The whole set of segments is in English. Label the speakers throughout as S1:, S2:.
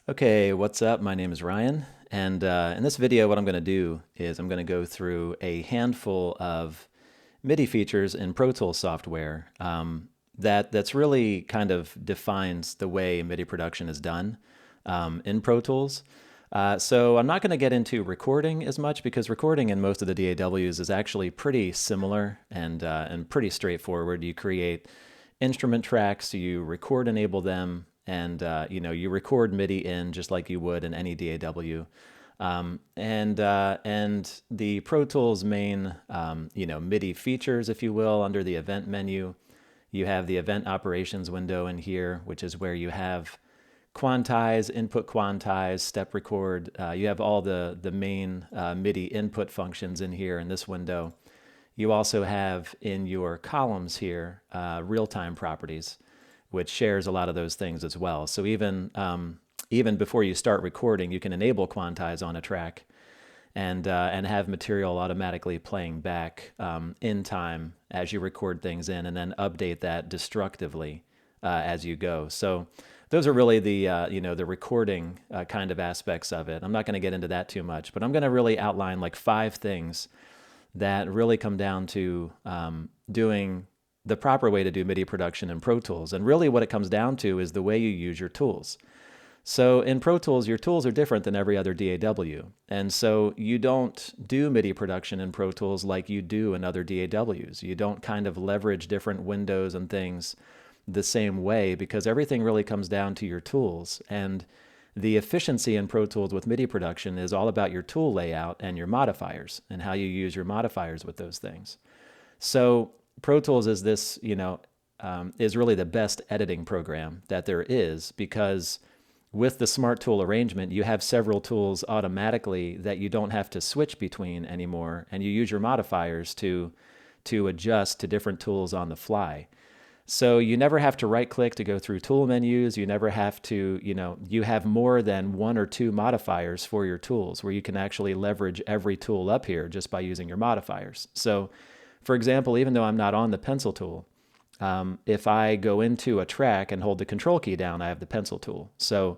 S1: Okay, what's up? My name is Ryan, and in this video what I'm going to do is I'm going to go through a handful of MIDI features in Pro Tools software that's really kind of defines the way MIDI production is done in Pro Tools. So I'm not going to get into recording as much because recording in most of the DAWs is actually pretty similar and pretty straightforward. You create instrument tracks, you record enable them, and you record MIDI in just like you would in any DAW. And the Pro Tools main MIDI features, if you will, under the event menu, you have the event operations window in here, which is where you have quantize, input quantize, step record. You have all the main MIDI input functions in here in this window. You also have in your columns here real-time properties, which shares a lot of those things as well. So even before you start recording, you can enable quantize on a track and have material automatically playing back in time as you record things in, and then update that destructively as you go. So those are really the recording kind of aspects of it. I'm not going to get into that too much, but I'm going to really outline like 5 things that really come down to doing the proper way to do MIDI production in Pro Tools. And really what it comes down to is the way you use your tools. So in Pro Tools, your tools are different than every other DAW. And so you don't do MIDI production in Pro Tools like you do in other DAWs. You don't kind of leverage different windows and things the same way because everything really comes down to your tools. And the efficiency in Pro Tools with MIDI production is all about your tool layout and your modifiers and how you use your modifiers with those things. So Pro Tools is this, is really the best editing program that there is because with the Smart Tool arrangement, you have several tools automatically that you don't have to switch between anymore, and you use your modifiers to adjust to different tools on the fly. So you never have to right-click to go through tool menus. You never have to, you have more than 1 or 2 modifiers for your tools where you can actually leverage every tool up here just by using your modifiers. So for example, even though I'm not on the pencil tool, if I go into a track and hold the control key down, I have the pencil tool. So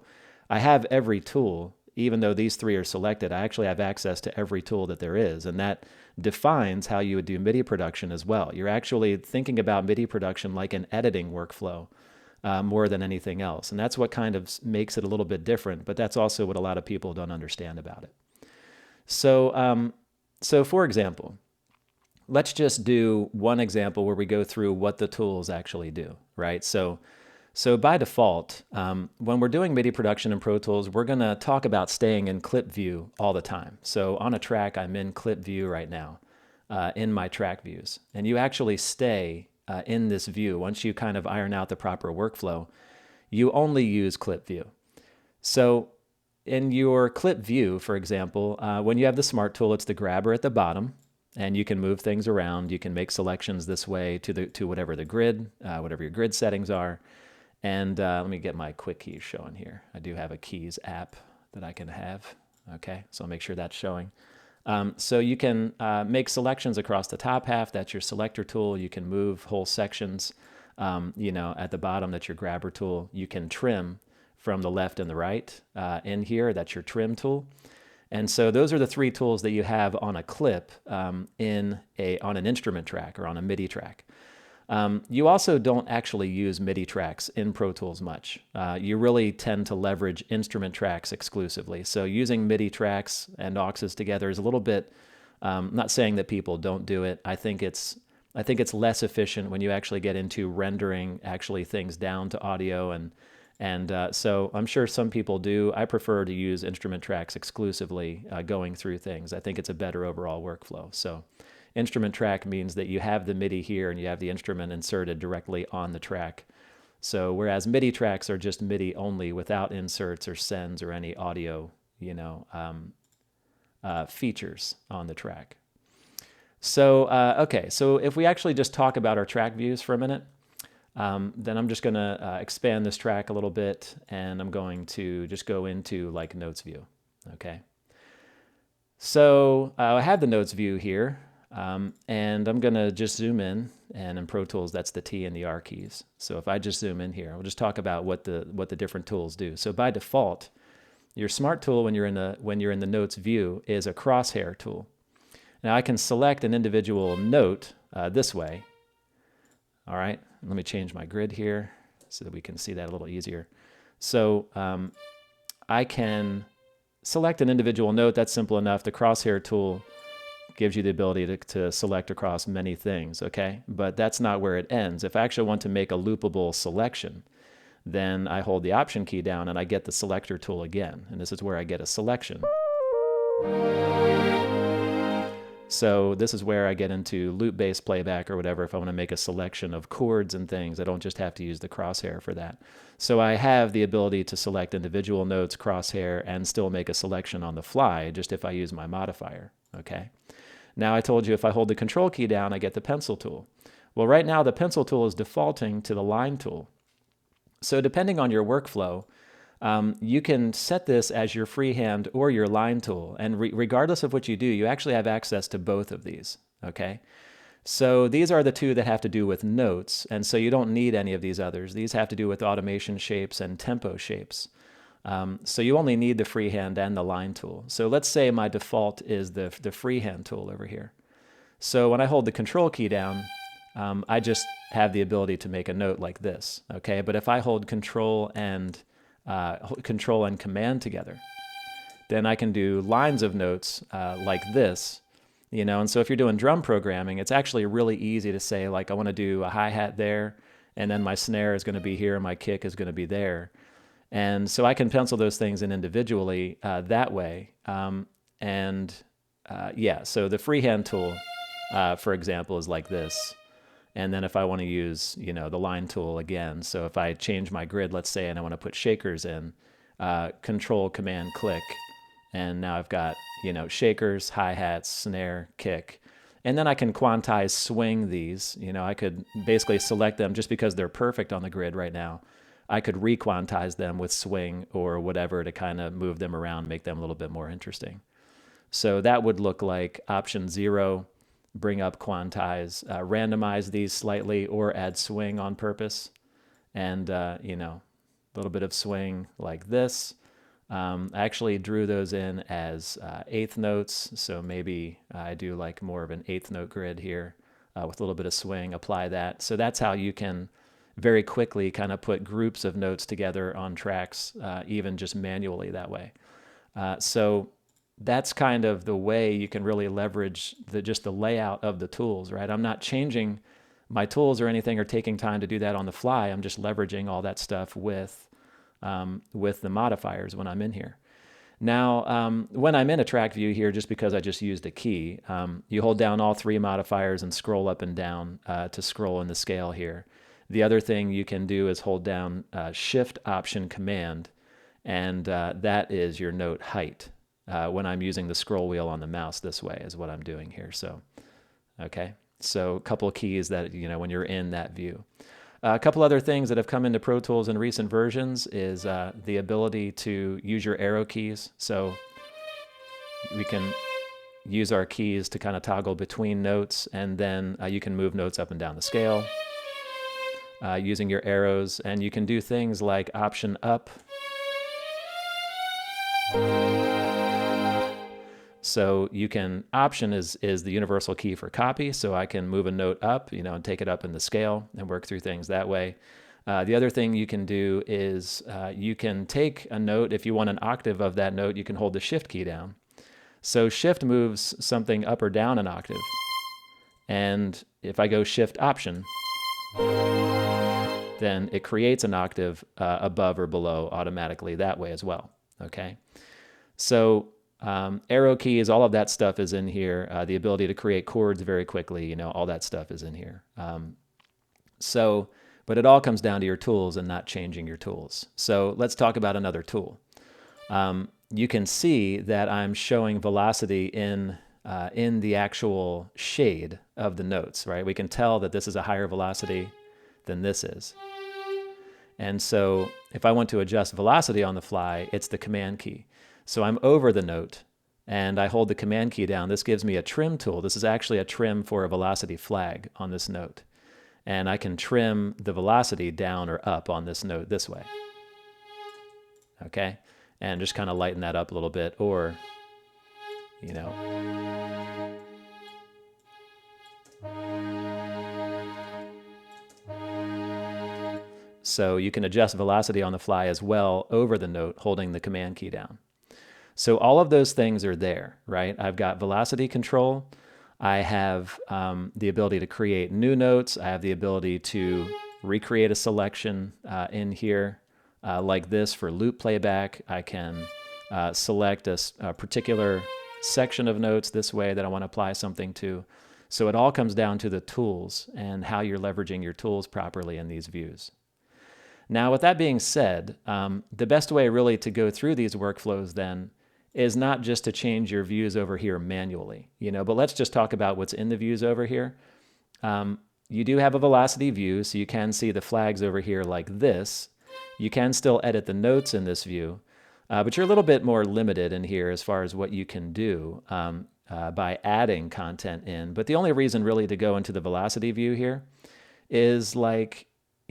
S1: I have every tool, even though these 3 are selected, I actually have access to every tool that there is. And that defines how you would do MIDI production as well. You're actually thinking about MIDI production like an editing workflow more than anything else. And that's what kind of makes it a little bit different, but that's also what a lot of people don't understand about it. So, so for example, let's just do one example where we go through what the tools actually do, right? So by default, when we're doing MIDI production in Pro Tools, we're going to talk about staying in clip view all the time. So on a track, I'm in clip view right now in my track views. And you actually stay in this view. Once you kind of iron out the proper workflow, you only use clip view. So in your clip view, for example, when you have the Smart Tool, it's the grabber at the bottom. And you can move things around. You can make selections this way to whatever the grid, whatever your grid settings are. And let me get my quick keys showing here. I do have a keys app that I can have. Okay, so I'll make sure that's showing. So you can make selections across the top half. That's your selector tool. You can move whole sections. At the bottom, that's your grabber tool. You can trim from the left and the right in here. That's your trim tool. And so those are the 3 tools that you have on a clip on an instrument track or on a MIDI track. You also don't actually use MIDI tracks in Pro Tools much. You really tend to leverage instrument tracks exclusively. So using MIDI tracks and auxes together is a little bit, not saying that people don't do it. I think it's less efficient when you actually get into rendering actually things down to audio and so I'm sure some people do. I prefer to use instrument tracks exclusively going through things. I think it's a better overall workflow. So instrument track means that you have the MIDI here and you have the instrument inserted directly on the track. So whereas MIDI tracks are just MIDI only without inserts or sends or any audio, features on the track. So, okay, so if we actually just talk about our track views for a minute, then I'm just going to expand this track a little bit, and I'm going to just go into like notes view. Okay. So I have the notes view here, and I'm going to just zoom in, and in Pro Tools, that's the T and the R keys. So if I just zoom in here, we'll just talk about what the different tools do. So by default, Your smart tool when you're in the notes view is a crosshair tool. Now I can select an individual note this way. All right, let me change my grid here so that we can see that a little easier. So I can select an individual note. That's simple enough. The crosshair tool gives you the ability to select across many things, okay? But that's not where it ends. If I actually want to make a loopable selection, then I hold the Option key down and I get the selector tool again. And this is where I get a selection. So this is where I get into loop-based playback or whatever if I want to make a selection of chords and things. I don't just have to use the crosshair for that. So I have the ability to select individual notes, crosshair, and still make a selection on the fly just if I use my modifier, okay? Now I told you if I hold the Control key down, I get the pencil tool. Well, right now the pencil tool is defaulting to the line tool. So depending on your workflow, you can set this as your freehand or your line tool. And regardless of what you do, you actually have access to both of these, okay? So these are the two that have to do with notes, and so you don't need any of these others. These have to do with automation shapes and tempo shapes. So you only need the freehand and the line tool. So let's say my default is the freehand tool over here. So when I hold the Control key down, I just have the ability to make a note like this, okay? But if I hold Control and Command together, then I can do lines of notes like this, you know. And so if you're doing drum programming, it's actually really easy to say, like, I want to do a hi-hat there, and then my snare is going to be here, and my kick is going to be there. And so I can pencil those things in individually that way. Yeah, so the freehand tool, for example, is like this. And then if I want to use, you know, the line tool again, so if I change my grid, let's say, and I want to put shakers in, Control, Command, click, and now I've got, you know, shakers, hi-hats, snare, kick. And then I can quantize swing these. You know, I could basically select them just because they're perfect on the grid right now. I could re-quantize them with swing or whatever to kind of move them around, make them a little bit more interesting. So that would look like Option 0, bring up quantize, randomize these slightly or add swing on purpose. And, you know, a little bit of swing like this. I actually drew those in as eighth notes. So maybe I do like more of an eighth note grid here with a little bit of swing, apply that. So that's how you can very quickly kind of put groups of notes together on tracks, even just manually that way. So that's kind of the way you can really leverage just the layout of the tools, right? I'm not changing my tools or anything or taking time to do that on the fly. I'm just leveraging all that stuff with the modifiers when I'm in here. Now, when I'm in a track view here, just because I just used a key, you hold down all three modifiers and scroll up and down to scroll in the scale here. The other thing you can do is hold down Shift, Option, Command, and that is your note height. When I'm using the scroll wheel on the mouse this way is what I'm doing here. So, okay. So a couple of keys that, you know, when you're in that view. A couple other things that have come into Pro Tools in recent versions is the ability to use your arrow keys. So we can use our keys to kind of toggle between notes, and then you can move notes up and down the scale using your arrows. And you can do things like Option up. So you can, Option is the universal key for copy, so I can move a note up, you know, and take it up in the scale and work through things that way. The other thing you can do is you can take a note. If you want an octave of that note, you can hold the Shift key down. So Shift moves something up or down an octave. And if I go Shift Option, then it creates an octave above or below automatically that way as well, okay? So arrow keys, all of that stuff is in here. The ability to create chords very quickly, you know, all that stuff is in here. But it all comes down to your tools and not changing your tools. So let's talk about another tool. You can see that I'm showing velocity in the actual shade of the notes, right? We can tell that this is a higher velocity than this is. And so if I want to adjust velocity on the fly, it's the Command key. So I'm over the note and I hold the Command key down. This gives me a trim tool. This is actually a trim for a velocity flag on this note. And I can trim the velocity down or up on this note this way. Okay? and just kind of lighten that up a little bit, or, you know, so you can adjust velocity on the fly as well over the note, holding the command key down. So all of those things are there, right? I've got velocity control. I have the ability to create new notes. I have the ability to recreate a selection in here like this for loop playback. I can select a particular section of notes this way that I want to apply something to. So it all comes down to the tools and how you're leveraging your tools properly in these views. Now, with that being said, the best way really to go through these workflows then is not just to change your views over here manually, but let's just talk about what's in the views over here. You do have a velocity view, so you can see the flags over here like this. You can still edit the notes in this view, but you're a little bit more limited in here as far as what you can do by adding content in. But the only reason really to go into the velocity view here is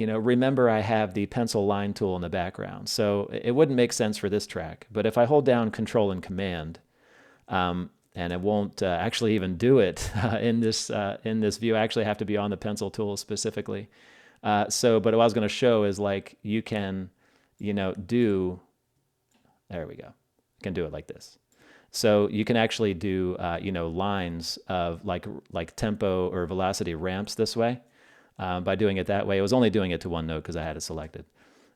S1: remember I have the pencil line tool in the background. So it wouldn't make sense for this track. But if I hold down Control and Command, and it won't actually even do it in this view, I actually have to be on the pencil tool specifically. But what I was going to show is you can, do, there we go. You can do it like this. So you can actually do, lines of like tempo or velocity ramps this way. By doing it that way. I was only doing it to one note because I had it selected.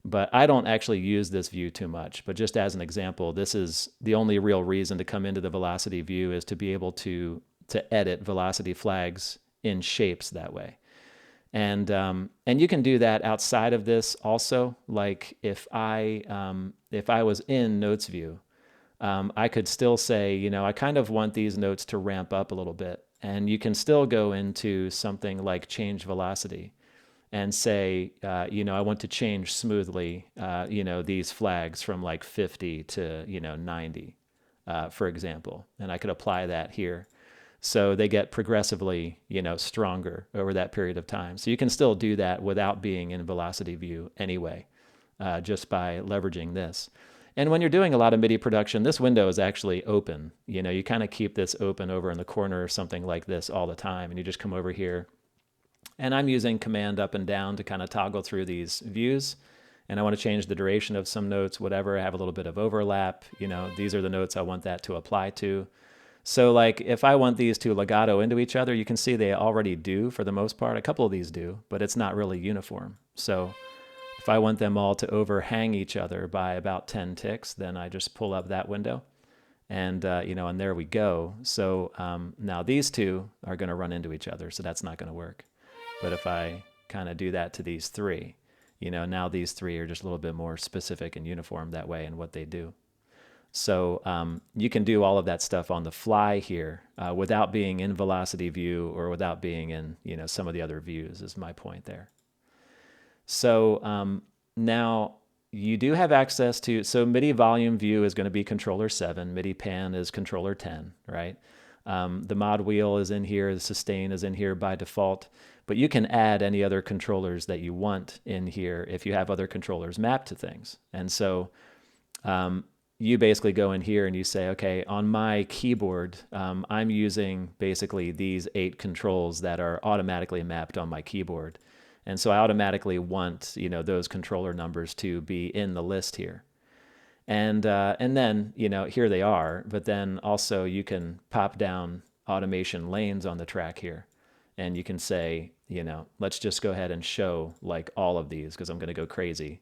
S1: But I don't actually use this view too much. But just as an example, this is the only real reason to come into the velocity view is to be able to edit velocity flags in shapes that way. And you can do that outside of this also. Like if I was in notes view, I could still say, I kind of want these notes to ramp up a little bit. And you can still go into something like change velocity and say, I want to change smoothly, these flags from 50 to, 90, for example. And I could apply that here. So they get progressively, stronger over that period of time. So you can still do that without being in velocity view anyway, just by leveraging this. And when you're doing a lot of MIDI production, this window is actually open. You kind of keep this open over in the corner or something like this all the time. And you just come over here. And I'm using Command up and down to kind of toggle through these views. And I want to change the duration of some notes, whatever. I have a little bit of overlap. These are the notes I want that to apply to. So if I want these to legato into each other, you can see they already do for the most part. A couple of these do, but it's not really uniform. So if I want them all to overhang each other by about 10 ticks, then I just pull up that window and, and there we go. So now these two are going to run into each other, so that's not going to work. But if I kind of do that to these three, now these three are just a little bit more specific and uniform that way in what they do. So you can do all of that stuff on the fly here without being in velocity view or without being in, some of the other views is my point there. So now you do have access to, so MIDI volume view is going to be controller 7, MIDI pan is controller 10, right? The mod wheel is in here, the sustain is in here by default, but you can add any other controllers that you want in here if you have other controllers mapped to things. And so you basically go in here and you say, okay, on my keyboard, I'm using basically these 8 controls that are automatically mapped on my keyboard. And so I automatically want, those controller numbers to be in the list here. And then, here they are, but then also you can pop down automation lanes on the track here. And you can say, let's just go ahead and show all of these because I'm going to go crazy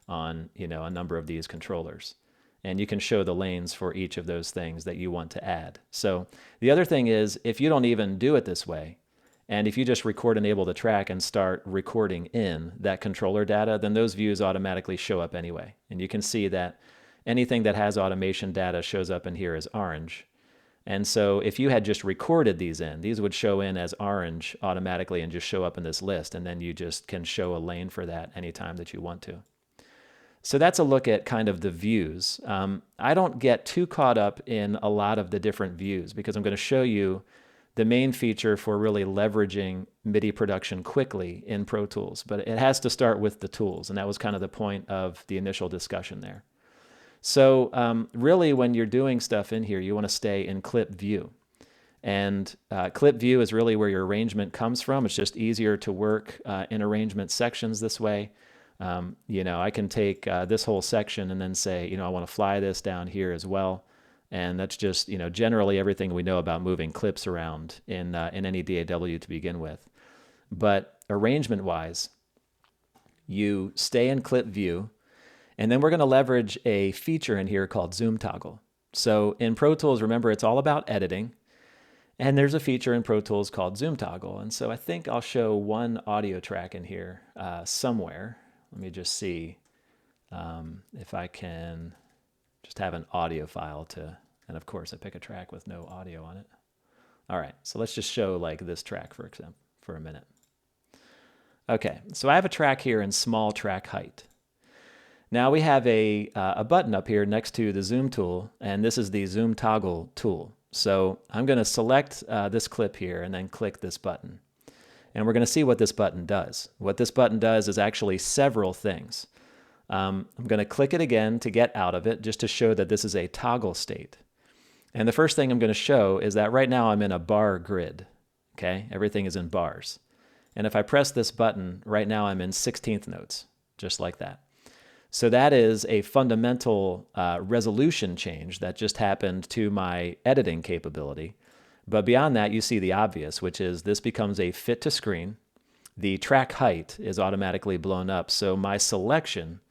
S1: on, a number of these controllers. And you can show the lanes for each of those things that you want to add. So the other thing is, if you don't even do it this way, and if you just record enable the track and start recording in that controller data, then those views automatically show up anyway. And you can see that anything that has automation data shows up in here as orange. And so if you had just recorded these in, these would show in as orange automatically and just show up in this list. And then you just can show a lane for that anytime that you want to. So that's a look at kind of the views. I don't get too caught up in a lot of the different views because I'm going to show you the main feature for really leveraging MIDI production quickly in Pro Tools. But it has to start with the tools, and that was kind of the point of the initial discussion there. So really, when you're doing stuff in here, you want to stay in clip view. And clip view is really where your arrangement comes from. It's just easier to work in arrangement sections this way. I can take this whole section and then say, I want to fly this down here as well. And that's just, generally everything we know about moving clips around in any DAW to begin with. But arrangement-wise, you stay in clip view, and then we're going to leverage a feature in here called zoom toggle. So in Pro Tools, remember, it's all about editing. And there's a feature in Pro Tools called zoom toggle. And so I think I'll show one audio track in here somewhere. Let me just see if I can just have an audio file and of course I pick a track with no audio on it. All right, so let's just show like this track for example, for a minute. Okay, so I have a track here in small track height. Now we have a button up here next to the zoom tool, and this is the zoom toggle tool. So I'm going to select this clip here and then click this button. And we're going to see what this button does. What this button does is actually several things. I'm going to click it again to get out of it, just to show that this is a toggle state. And the first thing I'm going to show is that right now I'm in a bar grid. Okay, everything is in bars. And if I press this button, right now I'm in 16th notes, just like that. So that is a fundamental resolution change that just happened to my editing capability. But beyond that, you see the obvious, which is this becomes a fit to screen. The track height is automatically blown up. So my selection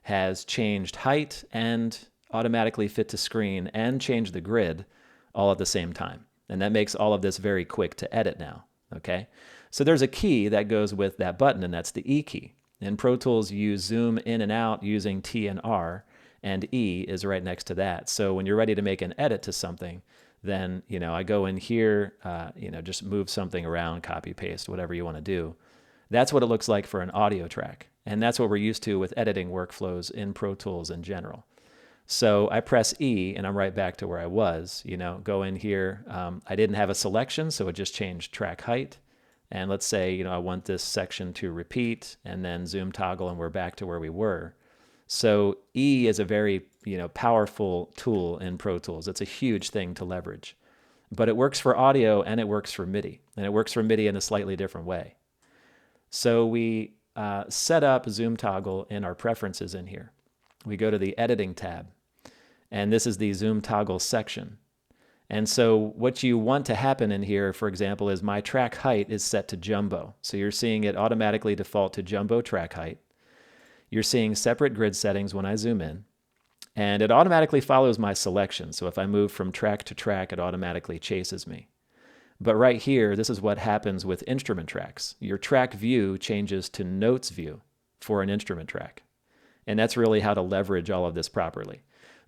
S1: has changed height and automatically fit to screen and changed the grid all at the same time. And that makes all of this very quick to edit now. Okay, so there's a key that goes with that button, and that's the E key. In Pro Tools, you zoom in and out using T and R, and E is right next to that. So when you're ready to make an edit to something, then I go in here, just move something around, copy, paste, whatever you want to do. That's what it looks like for an audio track, and that's what we're used to with editing workflows in Pro Tools in general. So I press E, and I'm right back to where I was. Go in here. I didn't have a selection, so it just changed track height. And let's say, I want this section to repeat, and then zoom toggle, and we're back to where we were. So E is a very, powerful tool in Pro Tools. It's a huge thing to leverage. But it works for audio, and it works for MIDI. And it works for MIDI in a slightly different way. So we set up zoom toggle in our preferences in here. We go to the editing tab, and this is the zoom toggle section. And so what you want to happen in here, for example, is my track height is set to jumbo. So you're seeing it automatically default to jumbo track height. You're seeing separate grid settings when I zoom in. And it automatically follows my selection. So if I move from track to track, it automatically chases me. But right here, this is what happens with instrument tracks. Your track view changes to notes view for an instrument track. And that's really how to leverage all of this properly.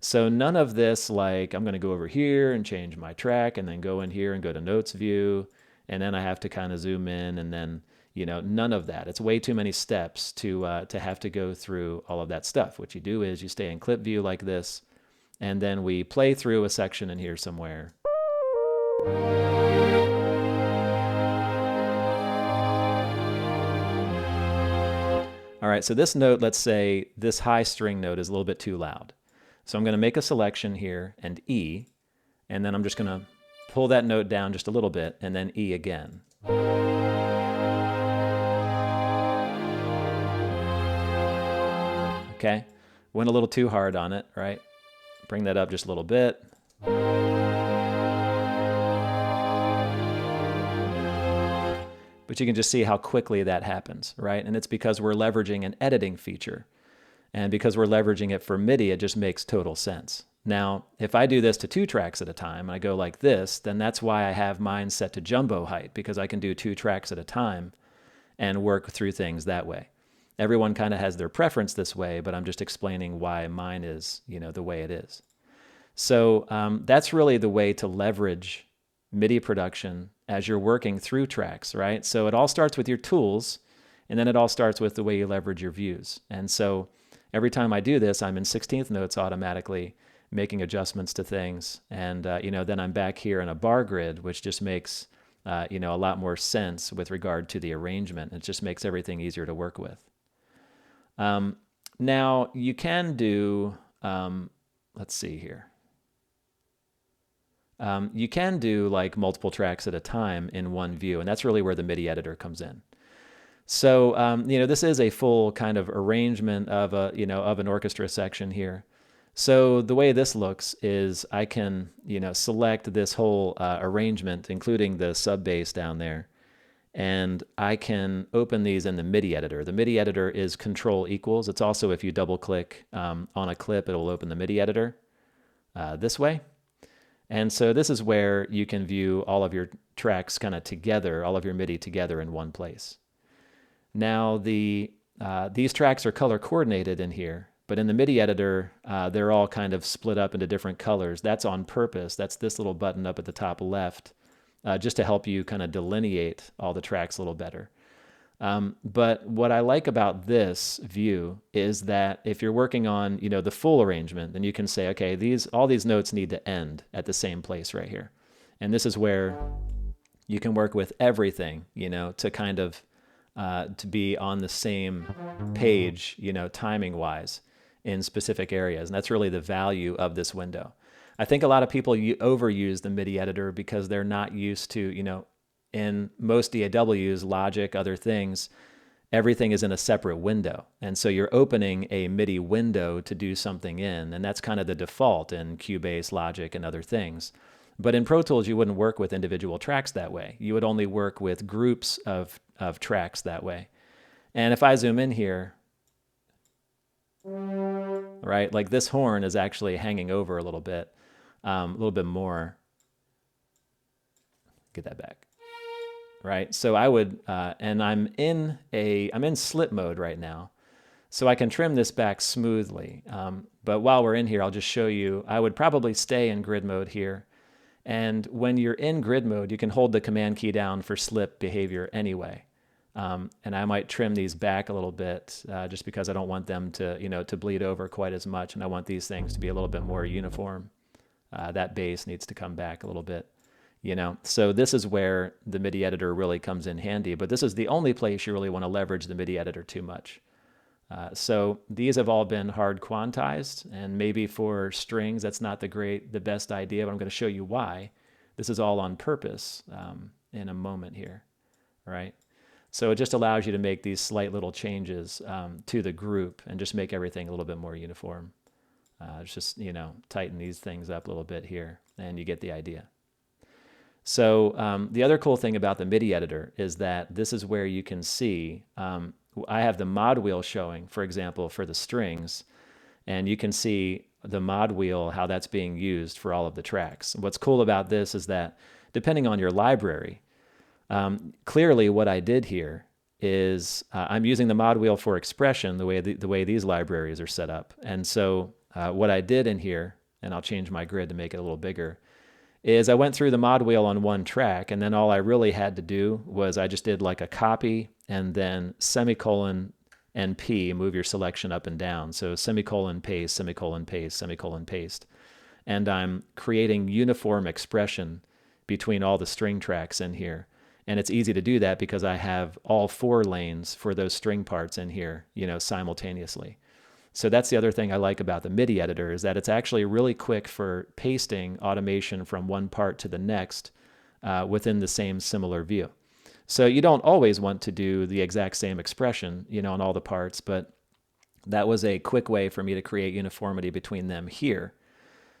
S1: So none of this, like I'm going to go over here and change my track and then go in here and go to notes view, and then I have to kind of zoom in, and then, none of that. It's way too many steps to have to go through all of that stuff. What you do is you stay in clip view like this, and then we play through a section in here somewhere. All right, so this note, let's say this high string note is a little bit too loud. So I'm going to make a selection here and E, and then I'm just going to pull that note down just a little bit, and then E again. Okay, went a little too hard on it, right? Bring that up just a little bit. But you can just see how quickly that happens, right? And it's because we're leveraging an editing feature. And because we're leveraging it for MIDI, it just makes total sense. Now, if I do this to 2 tracks at a time, and I go like this, then that's why I have mine set to jumbo height, because I can do 2 tracks at a time and work through things that way. Everyone kind of has their preference this way, but I'm just explaining why mine is, the way it is. So that's really the way to leverage MIDI production as you're working through tracks, right? So it all starts with your tools, and then it all starts with the way you leverage your views. And so every time I do this, I'm in 16th notes automatically, making adjustments to things. And, then I'm back here in a bar grid, which just makes, a lot more sense with regard to the arrangement. It just makes everything easier to work with. Now, you can do let's see here. You can do like multiple tracks at a time in one view, and that's really where the MIDI editor comes in. So, this is a full kind of arrangement of of an orchestra section here. So the way this looks is I can, select this whole arrangement, including the sub bass down there, and I can open these in the MIDI editor. The MIDI editor is Control equals. It's also, if you double click on a clip, it'll open the MIDI editor this way. And so this is where you can view all of your tracks kind of together, all of your MIDI together in one place. Now these tracks are color coordinated in here, but in the MIDI editor, they're all kind of split up into different colors. That's on purpose. That's this little button up at the top left, just to help you kind of delineate all the tracks a little better. But what I like about this view is that if you're working on, the full arrangement, then you can say, okay, all these notes need to end at the same place right here. And this is where you can work with everything, to kind of to be on the same page, timing wise in specific areas. And that's really the value of this window. I think a lot of people overuse the MIDI editor because they're not used to, in most DAWs, Logic, other things, everything is in a separate window. And so you're opening a MIDI window to do something in, and that's kind of the default in Cubase, Logic, and other things. But in Pro Tools, you wouldn't work with individual tracks that way. You would only work with groups of tracks that way. And if I zoom in here, right, like this horn is actually hanging over a little bit more. Get that back. Right, so I would, and I'm in slip mode right now, so I can trim this back smoothly. But while we're in here, I'll just show you, I would probably stay in grid mode here. And when you're in grid mode, you can hold the command key down for slip behavior anyway. And I might trim these back a little bit just because I don't want them to, to bleed over quite as much, and I want these things to be a little bit more uniform. That bass needs to come back a little bit. So this is where the MIDI editor really comes in handy, but this is the only place you really want to leverage the MIDI editor too much. So these have all been hard quantized, and maybe for strings that's not the best idea, but I'm going to show you why. This is all on purpose in a moment here, right? So it just allows you to make these slight little changes to the group and just make everything a little bit more uniform. Just, tighten these things up a little bit here, and you get the idea. So the other cool thing about the MIDI editor is that this is where you can see, I have the mod wheel showing, for example, for the strings, and you can see the mod wheel, how that's being used for all of the tracks. What's cool about this is that depending on your library, clearly what I did here is I'm using the mod wheel for expression the way these libraries are set up. And so what I did in here, and I'll change my grid to make it a little bigger, is I went through the mod wheel on one track, and then all I really had to do was I just did like a copy and then semicolon and P, move your selection up and down. So semicolon, paste, semicolon, paste, semicolon, paste. And I'm creating uniform expression between all the string tracks in here. And it's easy to do that because I have all 4 lanes for those string parts in here, simultaneously. So that's the other thing I like about the MIDI editor, is that it's actually really quick for pasting automation from one part to the next within the same similar view. So you don't always want to do the exact same expression, on all the parts, but that was a quick way for me to create uniformity between them here.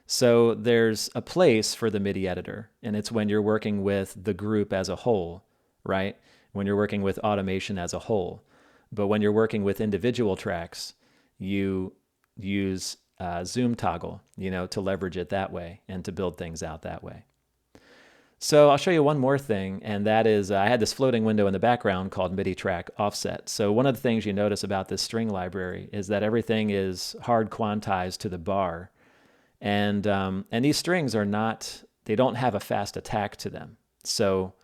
S1: So there's a place for the MIDI editor, and it's when you're working with the group as a whole, right? When you're working with automation as a whole. But when you're working with individual tracks, you use zoom toggle, to leverage it that way and to build things out that way. So I'll show you one more thing, and that is I had this floating window in the background called MIDI track offset. So one of the things you notice about this string library is that everything is hard quantized to the bar. And these strings they don't have a fast attack to them. So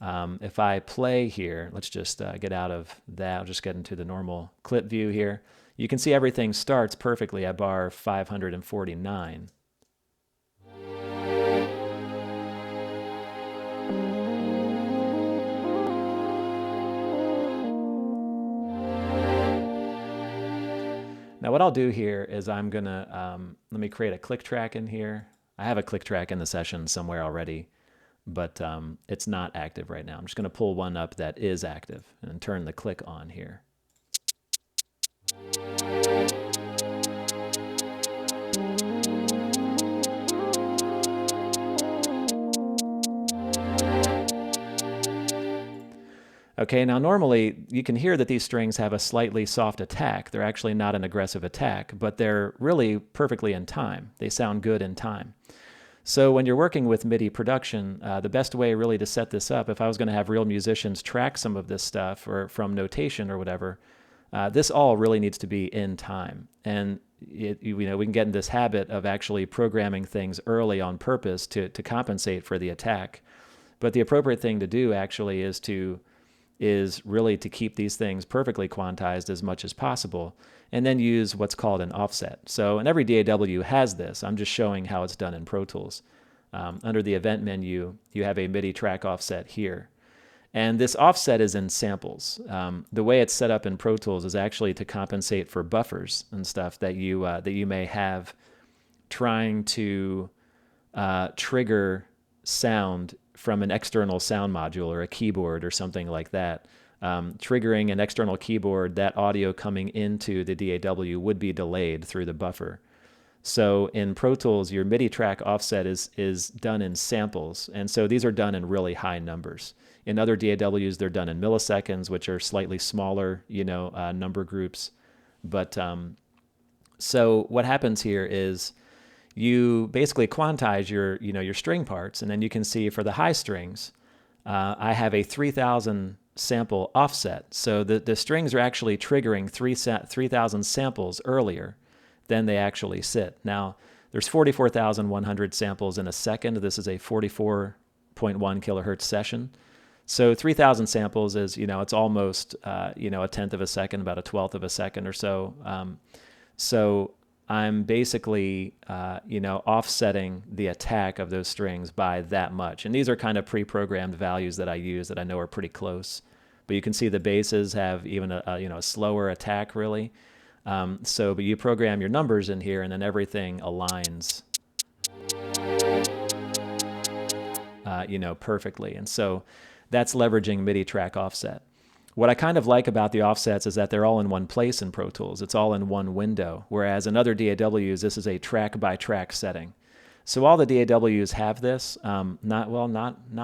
S1: if I play here, let's just get out of that. I'll just get into the normal clip view here. You can see everything starts perfectly at bar 549. Now what I'll do here is I'm gonna, let me create a click track in here. I have a click track in the session somewhere already, but it's not active right now. I'm just gonna pull one up that is active and turn the click on here. Okay, now normally you can hear that these strings have a slightly soft attack. They're actually not an aggressive attack, but they're really perfectly in time. They sound good in time. So when you're working with MIDI production, the best way really to set this up, if I was going to have real musicians track some of this stuff or from notation or whatever, this all really needs to be in time. And we can get in this habit of actually programming things early on purpose to compensate for the attack. But the appropriate thing to do actually is really to keep these things perfectly quantized as much as possible, and then use what's called an offset. So, and every DAW has this. I'm just showing how it's done in Pro Tools. Under the event menu, you have a MIDI track offset here. And this offset is in samples. The way it's set up in Pro Tools is actually to compensate for buffers and stuff that you may have trying to trigger sound from an external sound module or a keyboard or something like that. Triggering an external keyboard, that audio coming into the DAW would be delayed through the buffer. So in Pro Tools, your MIDI track offset is done in samples, and so these are done in really high numbers. In other DAWs, they're done in milliseconds, which are slightly smaller, number groups. But so what happens here is you basically quantize your string parts, and then you can see for the high strings, I have a 3,000 sample offset. So the strings are actually triggering 3,000 samples earlier than they actually sit. Now, there's 44,100 samples in a second. This is a 44.1 kilohertz session. So 3,000 samples is, it's almost, a tenth of a second, about a 12th of a second or so. So I'm basically, offsetting the attack of those strings by that much. And these are kind of pre-programmed values that I use that I know are pretty close. But you can see the basses have even a slower attack, really. But you program your numbers in here, and then everything aligns, perfectly. And so that's leveraging MIDI track offset. What I kind of like about the offsets is that they're all in one place in Pro Tools. It's all in one window, whereas in other DAWs, this is a track-by-track setting. So all the DAWs have this. Not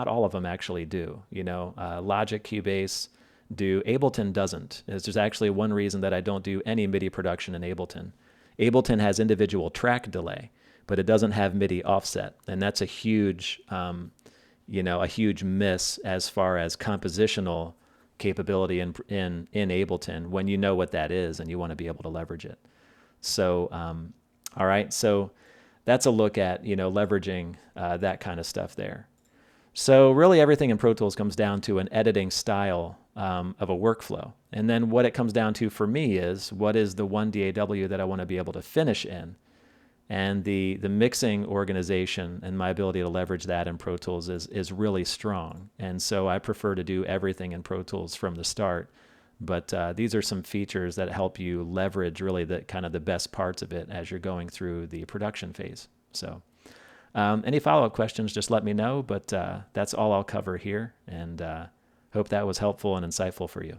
S1: all of them actually do. Logic, Cubase do. Ableton doesn't. There's actually one reason that I don't do any MIDI production in Ableton. Ableton has individual track delay, but it doesn't have MIDI offset, and that's a huge, a huge miss as far as compositional capability in Ableton when you know what that is and you want to be able to leverage it. So, all right, so that's a look at, leveraging that kind of stuff there. So really everything in Pro Tools comes down to an editing style of a workflow. And then what it comes down to for me is what is the one DAW that I want to be able to finish in. And the mixing organization and my ability to leverage that in Pro Tools is really strong. And so I prefer to do everything in Pro Tools from the start. But these are some features that help you leverage really the kind of the best parts of it as you're going through the production phase. So any follow-up questions, just let me know. But that's all I'll cover here. And hope that was helpful and insightful for you.